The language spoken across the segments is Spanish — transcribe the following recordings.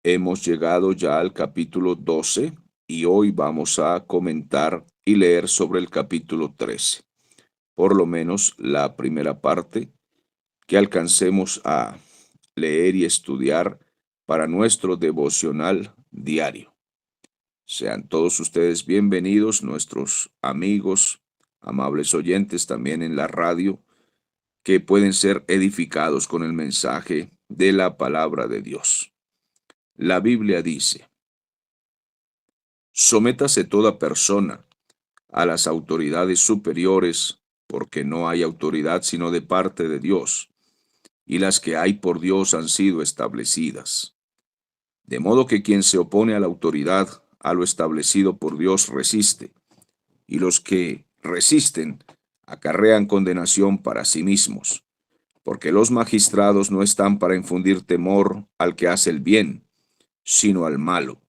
Hemos llegado ya al capítulo 12 y hoy vamos a comentar y leer sobre el capítulo 13, por lo menos la primera parte que alcancemos a leer y estudiar para nuestro devocional diario. Sean todos ustedes bienvenidos, nuestros amigos, amables oyentes también en la radio, que pueden ser edificados con el mensaje de la palabra de Dios. La Biblia dice: sométase toda persona a las autoridades superiores, porque no hay autoridad sino de parte de Dios, y las que hay por Dios han sido establecidas. De modo que quien se opone a la autoridad, a lo establecido por Dios, resiste, y los que resisten acarrean condenación para sí mismos, porque los magistrados no están para infundir temor al que hace el bien, sino al malo.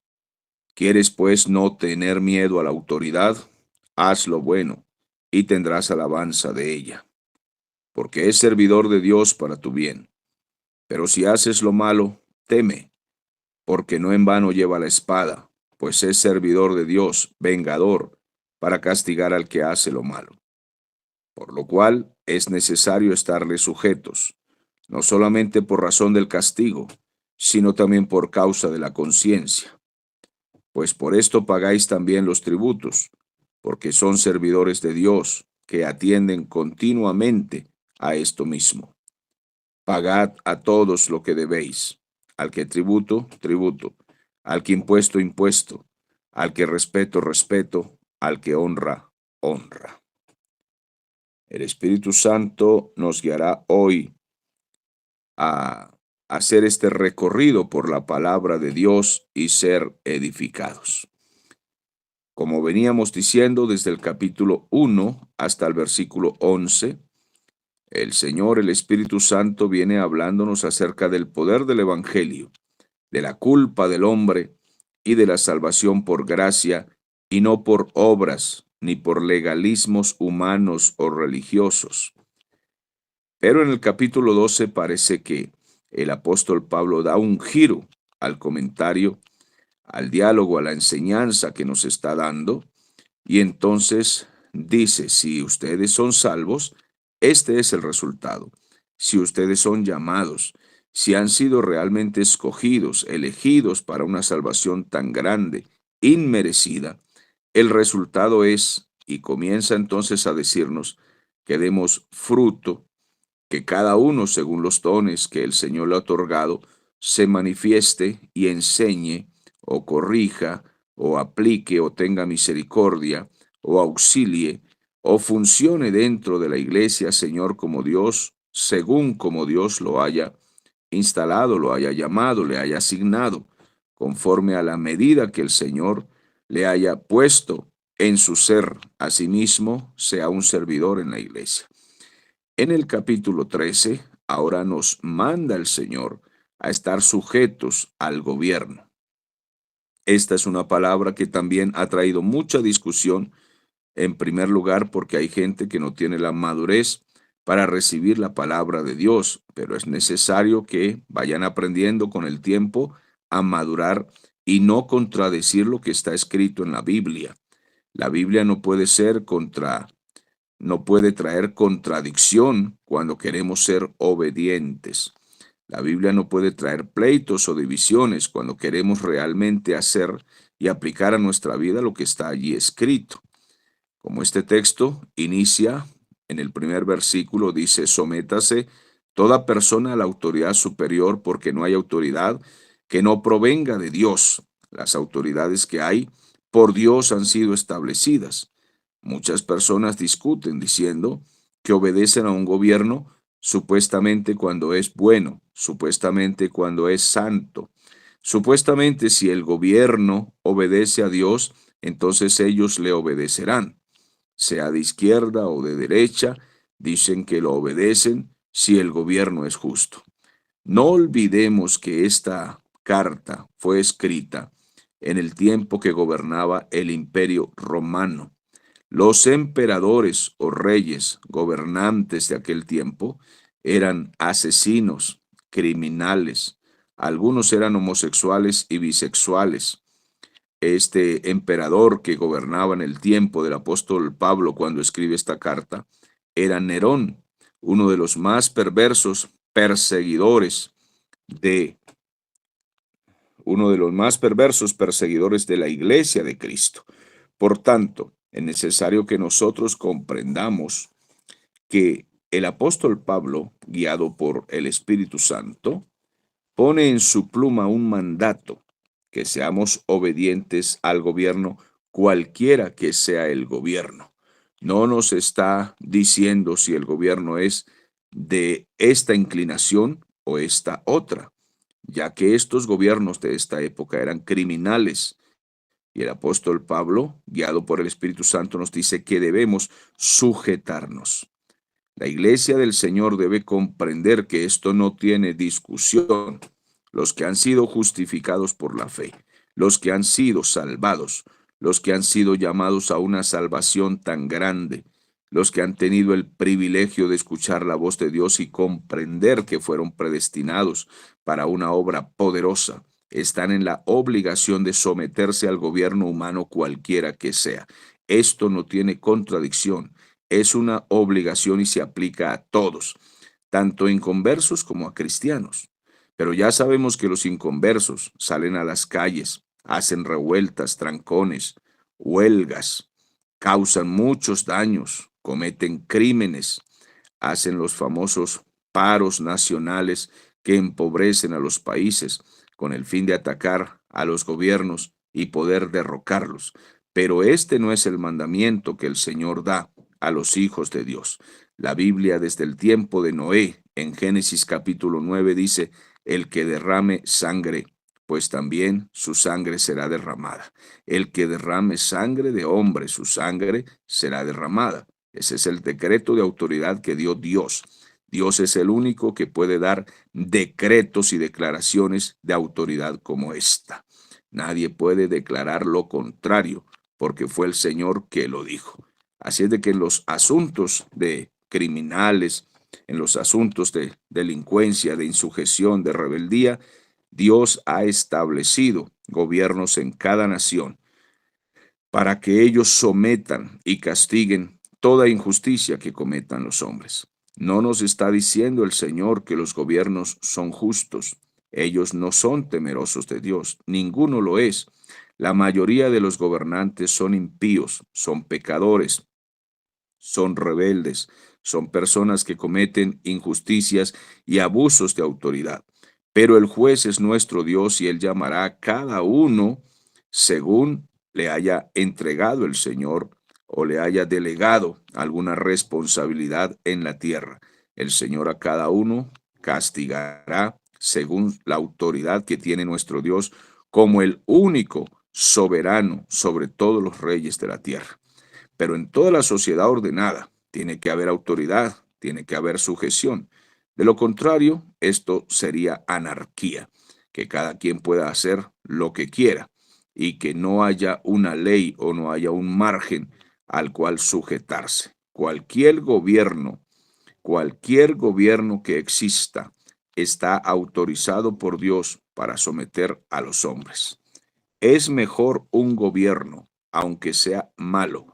¿Quieres pues no tener miedo a la autoridad? Haz lo bueno, y tendrás alabanza de ella, porque es servidor de Dios para tu bien. Pero si haces lo malo, teme, porque no en vano lleva la espada, pues es servidor de Dios, vengador, para castigar al que hace lo malo. Por lo cual es necesario estarle sujetos, no solamente por razón del castigo, sino también por causa de la conciencia. Pues por esto pagáis también los tributos, porque son servidores de Dios, que atienden continuamente a esto mismo. Pagad a todos lo que debéis: al que tributo, tributo; al que impuesto, impuesto; al que respeto, respeto; al que honra, honra. El Espíritu Santo nos guiará hoy a hacer este recorrido por la palabra de Dios y ser edificados. Como veníamos diciendo desde el capítulo 1 hasta el versículo 11, el Señor, el Espíritu Santo, viene hablándonos acerca del poder del Evangelio, de la culpa del hombre y de la salvación por gracia y no por obras ni por legalismos humanos o religiosos. Pero en el capítulo 12 parece que el apóstol Pablo da un giro al comentario, al diálogo, a la enseñanza que nos está dando, y entonces dice: si ustedes son salvos, este es el resultado. Si ustedes son llamados, si han sido realmente escogidos, elegidos para una salvación tan grande, inmerecida, el resultado es, y comienza entonces a decirnos que demos fruto, que cada uno, según los dones que el Señor le ha otorgado, se manifieste y enseñe, o corrija, o aplique, o tenga misericordia, o auxilie, o funcione dentro de la iglesia, Señor, como Dios, según como Dios lo haya instalado, lo haya llamado, le haya asignado, conforme a la medida que el Señor le haya puesto en su ser. Asimismo, sea un servidor en la iglesia. En el capítulo 13, ahora nos manda el Señor a estar sujetos al gobierno. Esta es una palabra que también ha traído mucha discusión, en primer lugar porque hay gente que no tiene la madurez para recibir la palabra de Dios, pero es necesario que vayan aprendiendo con el tiempo a madurar y no contradecir lo que está escrito en la Biblia. La Biblia no puede traer contradicción cuando queremos ser obedientes. La Biblia no puede traer pleitos o divisiones cuando queremos realmente hacer y aplicar a nuestra vida lo que está allí escrito. Como este texto inicia en el primer versículo, dice: sométase toda persona a la autoridad superior, porque no hay autoridad que no provenga de Dios. Las autoridades que hay por Dios han sido establecidas. Muchas personas discuten diciendo que obedecen a un gobierno supuestamente cuando es bueno, supuestamente cuando es santo. Supuestamente si el gobierno obedece a Dios, entonces ellos le obedecerán. Sea de izquierda o de derecha, dicen que lo obedecen si el gobierno es justo. No olvidemos que esta carta fue escrita en el tiempo que gobernaba el Imperio Romano. Los emperadores o reyes gobernantes de aquel tiempo eran asesinos, criminales, Algunos eran homosexuales y bisexuales. Este emperador que gobernaba en el tiempo del apóstol Pablo cuando escribe esta carta era Nerón, uno de los más perversos perseguidores de uno de los más perversos perseguidores de la iglesia de Cristo. Por tanto, es necesario que nosotros comprendamos que el apóstol Pablo, guiado por el Espíritu Santo, pone en su pluma un mandato, que seamos obedientes al gobierno, cualquiera que sea el gobierno. No nos está diciendo si el gobierno es de esta inclinación o esta otra, ya que estos gobiernos de esta época eran criminales. Y el apóstol Pablo, guiado por el Espíritu Santo, nos dice que debemos sujetarnos. La iglesia del Señor debe comprender que esto no tiene discusión. Los que han sido justificados por la fe, los que han sido salvados, los que han sido llamados a una salvación tan grande, los que han tenido el privilegio de escuchar la voz de Dios y comprender que fueron predestinados para una obra poderosa, están en la obligación de someterse al gobierno humano cualquiera que sea. Esto no tiene contradicción. Es una obligación y se aplica a todos, tanto inconversos como a cristianos. Pero ya sabemos que los inconversos salen a las calles, hacen revueltas, trancones, huelgas, causan muchos daños, cometen crímenes, hacen los famosos paros nacionales que empobrecen a los países con el fin de atacar a los gobiernos y poder derrocarlos. Pero este no es el mandamiento que el Señor da a los hijos de Dios. La Biblia desde el tiempo de Noé, en Génesis capítulo 9, dice, el que derrame sangre, pues también su sangre será derramada. El que derrame sangre de hombre, su sangre será derramada. Ese es el decreto de autoridad que dio Dios. Dios es el único que puede dar decretos y declaraciones de autoridad como esta. Nadie puede declarar lo contrario, porque fue el Señor que lo dijo. Así es de que en los asuntos de criminales, en los asuntos de delincuencia, de insujeción, de rebeldía, Dios ha establecido gobiernos en cada nación para que ellos sometan y castiguen toda injusticia que cometan los hombres. No nos está diciendo el Señor que los gobiernos son justos. Ellos no son temerosos de Dios, ninguno lo es. La mayoría de los gobernantes son impíos, son pecadores, son rebeldes, son personas que cometen injusticias y abusos de autoridad. Pero el juez es nuestro Dios y él llamará a cada uno según le haya entregado el Señor o le haya delegado alguna responsabilidad en la tierra. El Señor a cada uno castigará según la autoridad que tiene nuestro Dios como el único soberano sobre todos los reyes de la tierra. Pero en toda la sociedad ordenada tiene que haber autoridad, tiene que haber sujeción. De lo contrario, esto sería anarquía, que cada quien pueda hacer lo que quiera y que no haya una ley o no haya un margen al cual sujetarse. Cualquier gobierno que exista está autorizado por Dios para someter a los hombres. Es mejor un gobierno, aunque sea malo,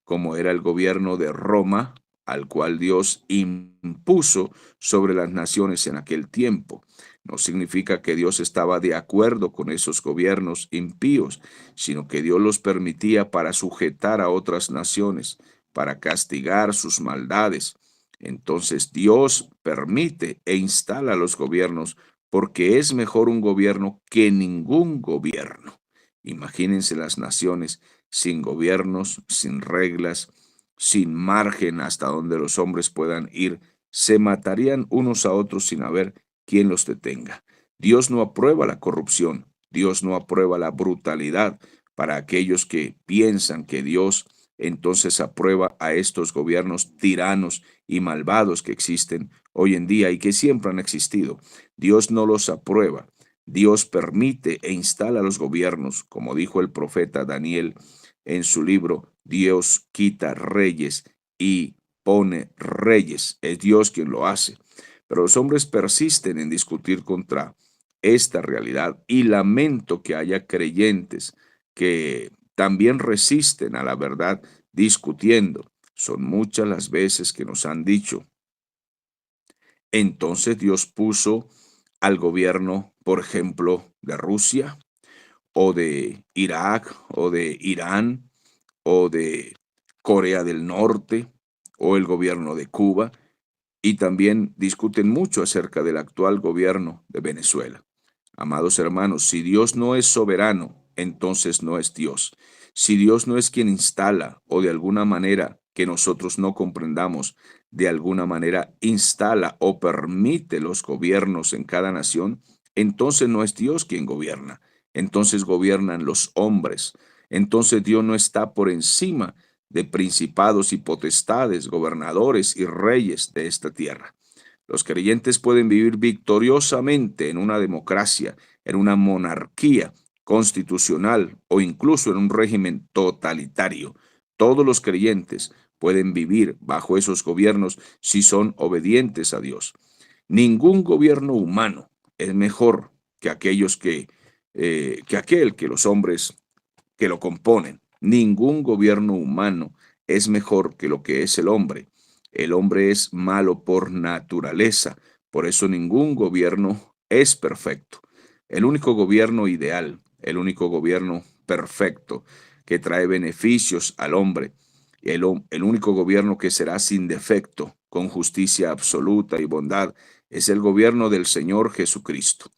como era el gobierno de Roma, al cual Dios impuso sobre las naciones en aquel tiempo. No significa que Dios estaba de acuerdo con esos gobiernos impíos, sino que Dios los permitía para sujetar a otras naciones, para castigar sus maldades. Entonces Dios permite e instala los gobiernos porque es mejor un gobierno que ningún gobierno. Imagínense las naciones sin gobiernos, sin reglas, sin margen hasta donde los hombres puedan ir, se matarían unos a otros sin haber quien los detenga. Dios no aprueba la corrupción, Dios no aprueba la brutalidad. Para aquellos que piensan que Dios entonces aprueba a estos gobiernos tiranos y malvados que existen hoy en día y que siempre han existido, Dios no los aprueba. Dios permite e instala los gobiernos, como dijo el profeta Daniel en su libro, Dios quita reyes y pone reyes. Es Dios quien lo hace. Pero los hombres persisten en discutir contra esta realidad y lamento que haya creyentes que también resisten a la verdad discutiendo. Son muchas las veces que nos han dicho, entonces Dios puso al gobierno, por ejemplo, de Rusia o de Irak o de Irán o de Corea del Norte o el gobierno de Cuba, y también discuten mucho acerca del actual gobierno de Venezuela. Amados hermanos, si Dios no es soberano, entonces no es Dios. Si Dios no es quien instala o de alguna manera que nosotros no comprendamos, de alguna manera instala o permite los gobiernos en cada nación, entonces no es Dios quien gobierna. Entonces gobiernan los hombres. Entonces Dios no está por encima de principados y potestades, gobernadores y reyes de esta tierra. Los creyentes pueden vivir victoriosamente en una democracia, en una monarquía constitucional o incluso en un régimen totalitario. Todos los creyentes pueden vivir bajo esos gobiernos si son obedientes a Dios. Ningún gobierno humano es mejor que que aquel que los hombres que lo componen. Ningún gobierno humano es mejor que lo que es el hombre. El hombre es malo por naturaleza, por eso ningún gobierno es perfecto. El único gobierno ideal, el único gobierno perfecto que trae beneficios al hombre, el único gobierno que será sin defecto, con justicia absoluta y bondad, es el gobierno del Señor Jesucristo.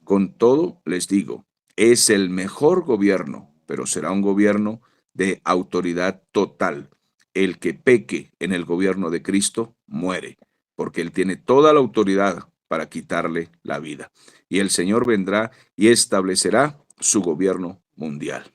Con todo, les digo, es el mejor gobierno, pero será un gobierno de autoridad total. El que peque en el gobierno de Cristo muere, porque Él tiene toda la autoridad para quitarle la vida. Y el Señor vendrá y establecerá su gobierno mundial.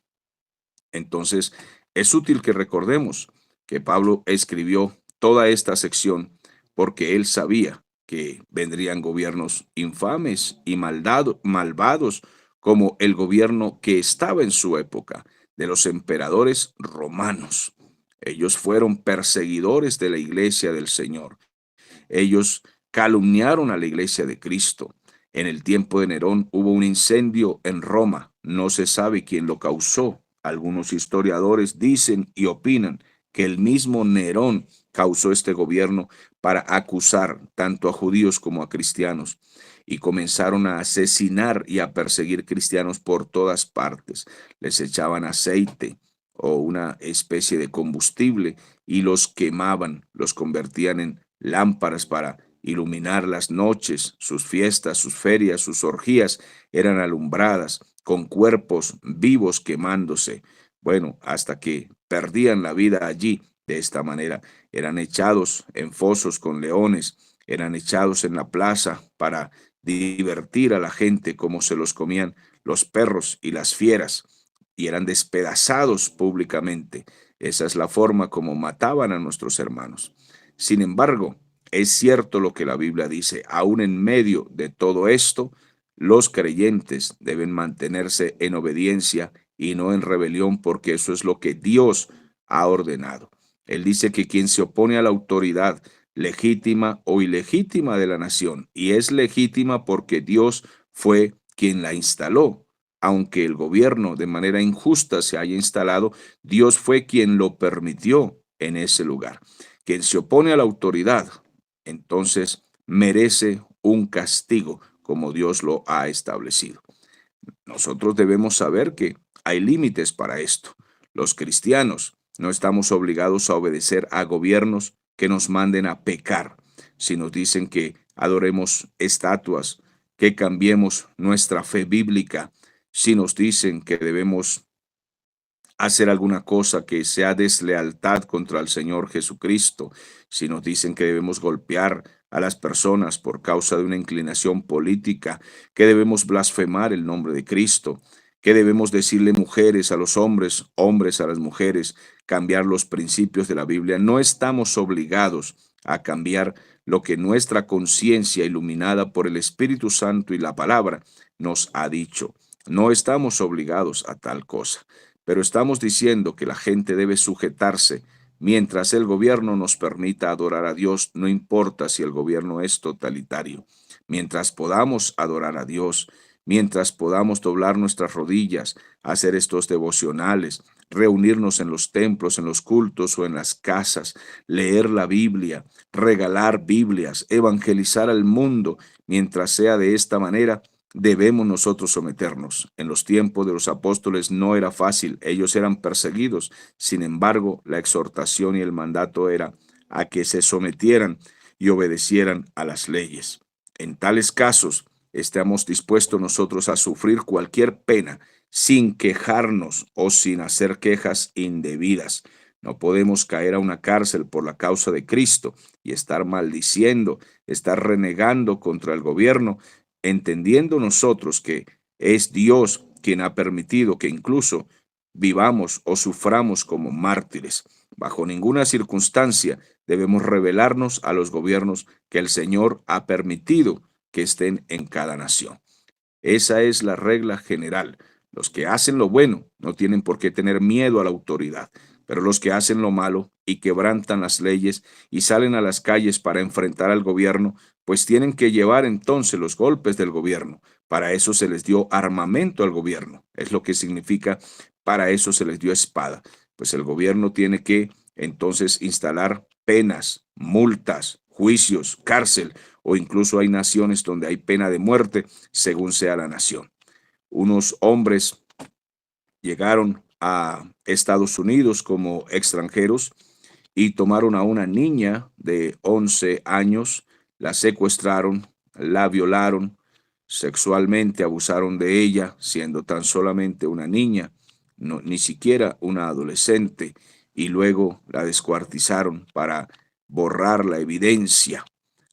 Entonces, es útil que recordemos que Pablo escribió toda esta sección porque él sabía que vendrían gobiernos infames y malvados como el gobierno que estaba en su época de los emperadores romanos. Ellos fueron perseguidores de la iglesia del Señor. Ellos calumniaron a la iglesia de Cristo. En el tiempo de Nerón hubo un incendio en Roma. No se sabe quién lo causó. Algunos historiadores dicen y opinan que el mismo Nerón causó este gobierno para acusar tanto a judíos como a cristianos. Y comenzaron a asesinar y a perseguir cristianos por todas partes. Les echaban aceite o una especie de combustible y los quemaban, los convertían en lámparas para iluminar las noches. Sus fiestas, sus ferias, sus orgías eran alumbradas con cuerpos vivos quemándose. Bueno, hasta que perdían la vida allí. De esta manera eran echados en fosos con leones, eran echados en la plaza para divertir a la gente como se los comían los perros y las fieras, y eran despedazados públicamente. Esa es la forma como mataban a nuestros hermanos. Sin embargo, es cierto lo que la Biblia dice, aún en medio de todo esto, los creyentes deben mantenerse en obediencia y no en rebelión, porque eso es lo que Dios ha ordenado. Él dice que quien se opone a la autoridad legítima o ilegítima de la nación, y es legítima porque Dios fue quien la instaló, aunque el gobierno de manera injusta se haya instalado, Dios fue quien lo permitió en ese lugar. Quien se opone a la autoridad, entonces merece un castigo como Dios lo ha establecido. Nosotros debemos saber que hay límites para esto. Los cristianos no estamos obligados a obedecer a gobiernos que nos manden a pecar. Si nos dicen que adoremos estatuas, que cambiemos nuestra fe bíblica, si nos dicen que debemos hacer alguna cosa que sea deslealtad contra el Señor Jesucristo, si nos dicen que debemos golpear a las personas por causa de una inclinación política, que debemos blasfemar el nombre de Cristo, que debemos decirle mujeres a los hombres, hombres a las mujeres, cambiar los principios de la Biblia. No estamos obligados a cambiar lo que nuestra conciencia iluminada por el Espíritu Santo y la palabra nos ha dicho. No estamos obligados a tal cosa, pero estamos diciendo que la gente debe sujetarse mientras el gobierno nos permita adorar a Dios, no importa si el gobierno es totalitario. Mientras podamos adorar a Dios, mientras podamos doblar nuestras rodillas, hacer estos devocionales, reunirnos en los templos, en los cultos o en las casas, leer la Biblia, regalar Biblias, evangelizar al mundo, mientras sea de esta manera, debemos nosotros someternos. En los tiempos de los apóstoles no era fácil, ellos eran perseguidos. Sin embargo, la exhortación y el mandato era a que se sometieran y obedecieran a las leyes. En tales casos, estamos dispuestos nosotros a sufrir cualquier pena sin quejarnos o sin hacer quejas indebidas. No podemos caer a una cárcel por la causa de Cristo y estar maldiciendo, estar renegando contra el gobierno, entendiendo nosotros que es Dios quien ha permitido que incluso vivamos o suframos como mártires. Bajo ninguna circunstancia debemos rebelarnos a los gobiernos que el Señor ha permitido que estén en cada nación. Esa es la regla general. Los que hacen lo bueno no tienen por qué tener miedo a la autoridad, pero los que hacen lo malo y quebrantan las leyes y salen a las calles para enfrentar al gobierno, pues tienen que llevar entonces los golpes del gobierno. Para eso se les dio armamento al gobierno. Es lo que significa, para eso se les dio espada. Pues el gobierno tiene que entonces instalar penas, multas, juicios, cárcel, o incluso hay naciones donde hay pena de muerte según sea la nación. Unos hombres llegaron a Estados Unidos como extranjeros y tomaron a una niña de 11 años, la secuestraron, la violaron, sexualmente abusaron de ella, siendo tan solamente una niña, no, ni siquiera una adolescente, y luego la descuartizaron para borrar la evidencia.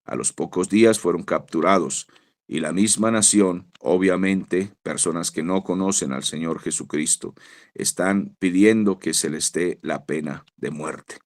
A los pocos días fueron capturados y la misma nación, obviamente, personas que no conocen al Señor Jesucristo, están pidiendo que se les dé la pena de muerte.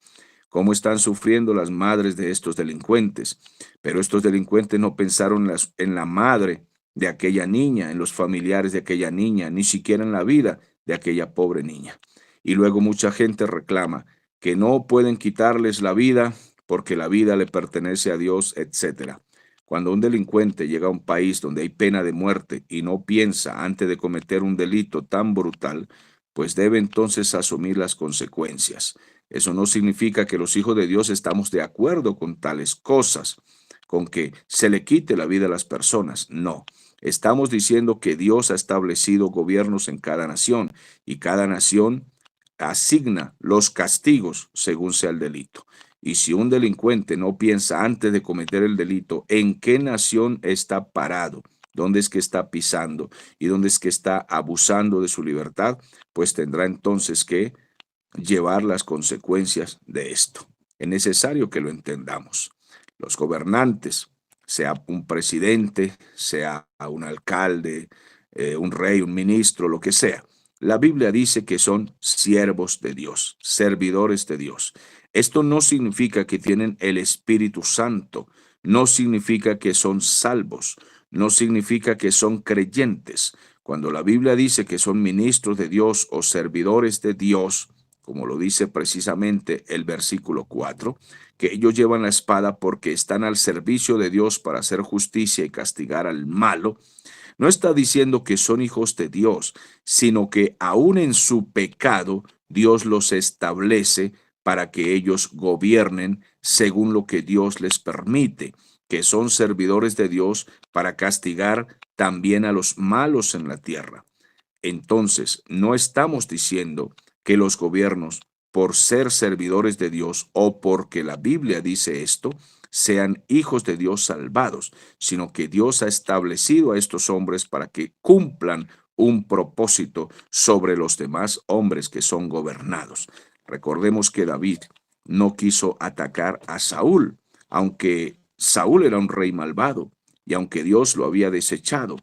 ¿Cómo están sufriendo las madres de estos delincuentes? Pero estos delincuentes no pensaron en la madre de aquella niña, en los familiares de aquella niña, ni siquiera en la vida de aquella pobre niña. Y luego mucha gente reclama que no pueden quitarles la vida porque la vida le pertenece a Dios, etcétera. Cuando un delincuente llega a un país donde hay pena de muerte y no piensa antes de cometer un delito tan brutal, pues debe entonces asumir las consecuencias. Eso no significa que los hijos de Dios estamos de acuerdo con tales cosas, con que se le quite la vida a las personas. No, estamos diciendo que Dios ha establecido gobiernos en cada nación y cada nación asigna los castigos según sea el delito. Y si un delincuente no piensa antes de cometer el delito en qué nación está parado, dónde es que está pisando y dónde es que está abusando de su libertad, pues tendrá entonces que llevar las consecuencias de esto. Es necesario que lo entendamos. Los gobernantes, sea un presidente, sea un alcalde, un rey, un ministro, lo que sea, la Biblia dice que son siervos de Dios, servidores de Dios. Esto no significa que tienen el Espíritu Santo, no significa que son salvos, no significa que son creyentes. Cuando la Biblia dice que son ministros de Dios o servidores de Dios, como lo dice precisamente el versículo 4, que ellos llevan la espada porque están al servicio de Dios para hacer justicia y castigar al malo, no está diciendo que son hijos de Dios, sino que aún en su pecado Dios los establece para que ellos gobiernen según lo que Dios les permite, que son servidores de Dios para castigar también a los malos en la tierra. Entonces, no estamos diciendo que los gobiernos, por ser servidores de Dios o porque la Biblia dice esto, sean hijos de Dios salvados, sino que Dios ha establecido a estos hombres para que cumplan un propósito sobre los demás hombres que son gobernados. Recordemos que David no quiso atacar a Saúl, aunque Saúl era un rey malvado y aunque Dios lo había desechado,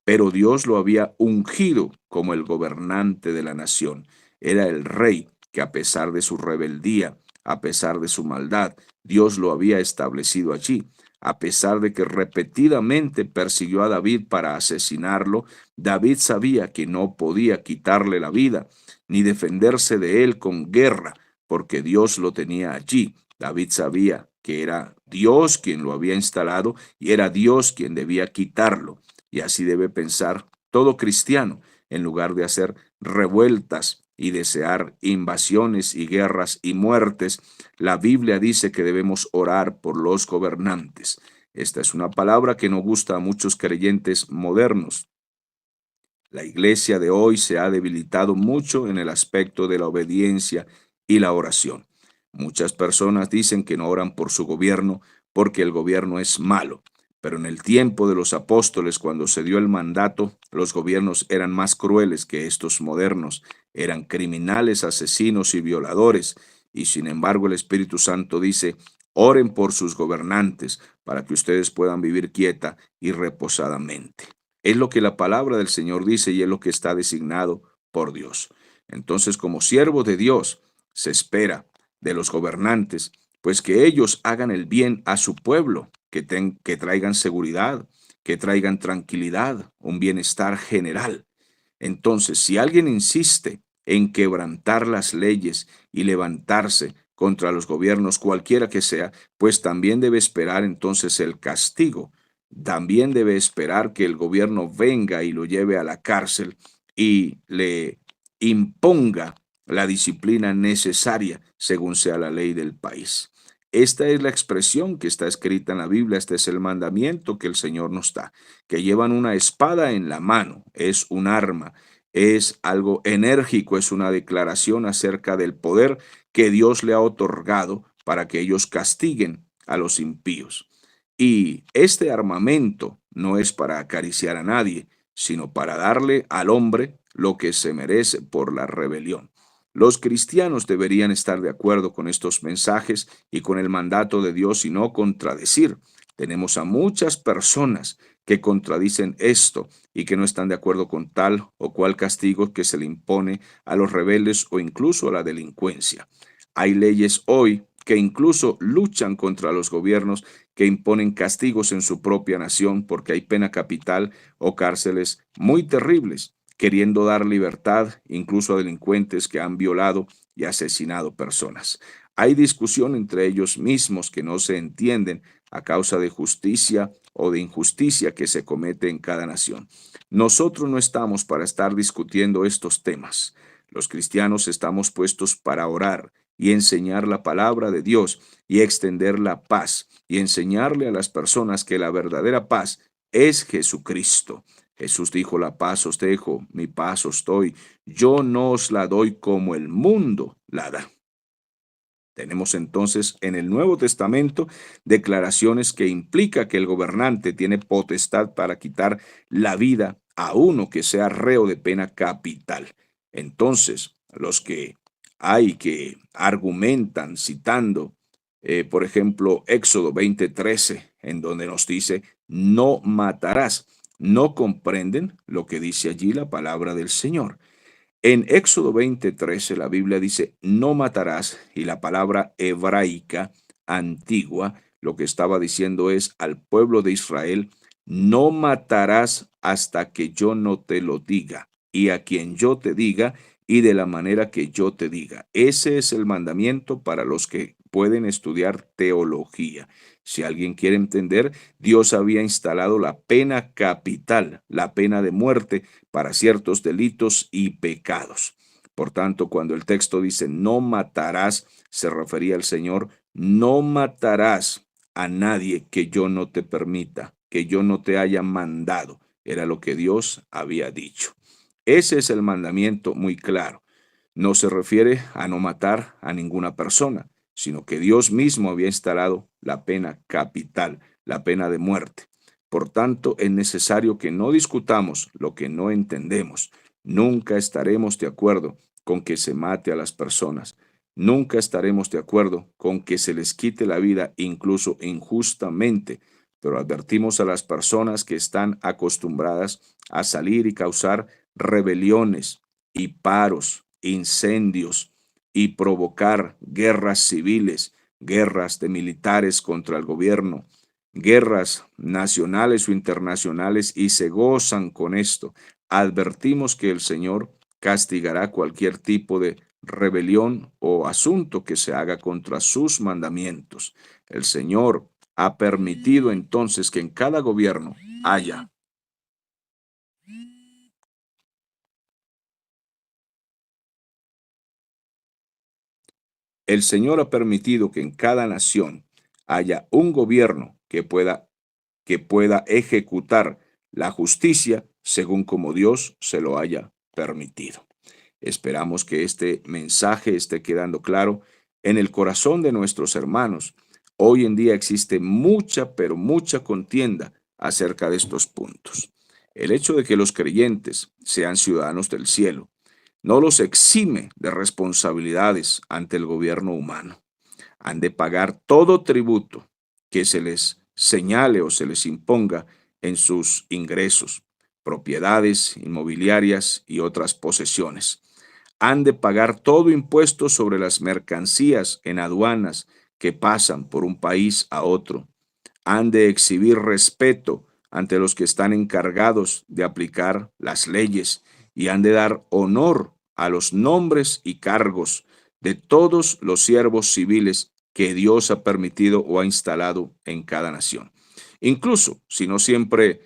pero Dios lo había ungido como el gobernante de la nación. Era el rey que a pesar de su rebeldía, a pesar de su maldad, Dios lo había establecido allí. A pesar de que repetidamente persiguió a David para asesinarlo, David sabía que no podía quitarle la vida, ni defenderse de él con guerra, porque Dios lo tenía allí. David sabía que era Dios quien lo había instalado y era Dios quien debía quitarlo. Y así debe pensar todo cristiano, en lugar de hacer revueltas y desear invasiones y guerras y muertes, la Biblia dice que debemos orar por los gobernantes. Esta es una palabra que no gusta a muchos creyentes modernos. La iglesia de hoy se ha debilitado mucho en el aspecto de la obediencia y la oración. Muchas personas dicen que no oran por su gobierno porque el gobierno es malo, pero en el tiempo de los apóstoles, cuando se dio el mandato, los gobiernos eran más crueles que estos modernos, eran criminales, asesinos y violadores, y sin embargo el Espíritu Santo dice: oren por sus gobernantes para que ustedes puedan vivir quieta y reposadamente. Es lo que la palabra del Señor dice y es lo que está designado por Dios. Entonces, como siervo de Dios, se espera de los gobernantes, pues que ellos hagan el bien a su pueblo, que traigan seguridad, que traigan tranquilidad, un bienestar general. Entonces, si alguien insiste en quebrantar las leyes y levantarse contra los gobiernos, cualquiera que sea, pues también debe esperar entonces el castigo. También debe esperar que el gobierno venga y lo lleve a la cárcel y le imponga la disciplina necesaria según sea la ley del país. Esta es la expresión que está escrita en la Biblia, este es el mandamiento que el Señor nos da, que llevan una espada en la mano, es un arma, es algo enérgico, es una declaración acerca del poder que Dios le ha otorgado para que ellos castiguen a los impíos. Y este armamento no es para acariciar a nadie, sino para darle al hombre lo que se merece por la rebelión. Los cristianos deberían estar de acuerdo con estos mensajes y con el mandato de Dios y no contradecir. Tenemos a muchas personas que contradicen esto y que no están de acuerdo con tal o cual castigo que se le impone a los rebeldes o incluso a la delincuencia. Hay leyes hoy que incluso luchan contra los gobiernos que imponen castigos en su propia nación porque hay pena capital o cárceles muy terribles, queriendo dar libertad incluso a delincuentes que han violado y asesinado personas. Hay discusión entre ellos mismos que no se entienden a causa de justicia o de injusticia que se comete en cada nación. Nosotros no estamos para estar discutiendo estos temas. Los cristianos estamos puestos para orar y enseñar la palabra de Dios y extender la paz y enseñarle a las personas que la verdadera paz es Jesucristo. Jesús dijo: la paz os dejo, mi paz os doy. Yo no os la doy como el mundo la da. Tenemos entonces en el Nuevo Testamento declaraciones que implica que el gobernante tiene potestad para quitar la vida a uno que sea reo de pena capital. Entonces, los que hay que argumentan citando, por ejemplo, Éxodo 20:13, en donde nos dice: no matarás, no comprenden lo que dice allí la palabra del Señor. En Éxodo 20:13 la Biblia dice: no matarás, y la palabra hebraica antigua lo que estaba diciendo es al pueblo de Israel: no matarás hasta que yo no te lo diga, y a quien yo te diga, y de la manera que yo te diga. Ese es el mandamiento para los que pueden estudiar teología. Si alguien quiere entender, Dios había instalado la pena capital, la pena de muerte, para ciertos delitos y pecados. Por tanto, cuando el texto dice no matarás, se refería al Señor: no matarás a nadie que yo no te permita, que yo no te haya mandado. Era lo que Dios había dicho. Ese es el mandamiento muy claro. No se refiere a no matar a ninguna persona, sino que Dios mismo había instalado la pena capital, la pena de muerte. Por tanto, es necesario que no discutamos lo que no entendemos. Nunca estaremos de acuerdo con que se mate a las personas. Nunca estaremos de acuerdo con que se les quite la vida, incluso injustamente. Pero advertimos a las personas que están acostumbradas a salir y causar rebeliones y paros, incendios y provocar guerras civiles, guerras de militares contra el gobierno, guerras nacionales o internacionales, y se gozan con esto. Advertimos que el Señor castigará cualquier tipo de rebelión o asunto que se haga contra sus mandamientos. El Señor ha permitido entonces que en cada gobierno haya El Señor ha permitido que en cada nación haya un gobierno que pueda ejecutar la justicia según como Dios se lo haya permitido. Esperamos que este mensaje esté quedando claro en el corazón de nuestros hermanos. Hoy en día existe mucha, pero mucha contienda acerca de estos puntos. El hecho de que los creyentes sean ciudadanos del cielo no los exime de responsabilidades ante el gobierno humano. Han de pagar todo tributo que se les señale o se les imponga en sus ingresos, propiedades inmobiliarias y otras posesiones. Han de pagar todo impuesto sobre las mercancías en aduanas que pasan por un país a otro. Han de exhibir respeto ante los que están encargados de aplicar las leyes y han de dar honor a los nombres y cargos de todos los siervos civiles que Dios ha permitido o ha instalado en cada nación. Incluso si no siempre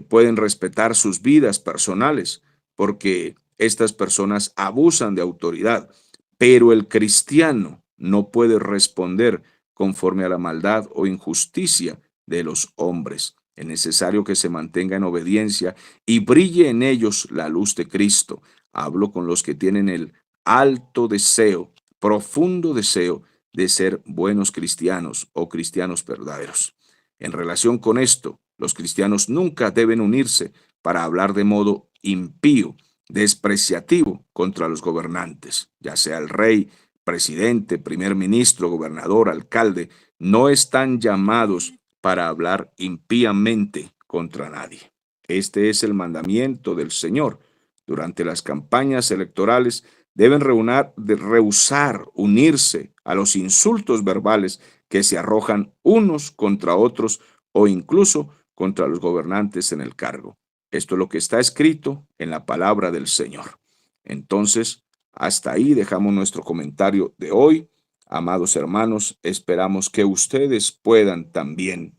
pueden respetar sus vidas personales, porque estas personas abusan de autoridad, pero el cristiano no puede responder conforme a la maldad o injusticia de los hombres. Es necesario que se mantenga en obediencia y brille en ellos la luz de Cristo. Hablo con los que tienen el alto deseo, profundo deseo de ser buenos cristianos o cristianos verdaderos. En relación con esto, los cristianos nunca deben unirse para hablar de modo impío, despreciativo contra los gobernantes, ya sea el rey, presidente, primer ministro, gobernador, alcalde. No están llamados para hablar impíamente contra nadie. Este es el mandamiento del Señor. Durante las campañas electorales deben rehusar unirse a los insultos verbales que se arrojan unos contra otros o incluso contra los gobernantes en el cargo. Esto es lo que está escrito en la palabra del Señor. Entonces, hasta ahí dejamos nuestro comentario de hoy. Amados hermanos, esperamos que ustedes puedan también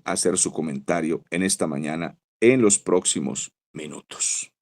hacer su comentario en esta mañana en los próximos minutos.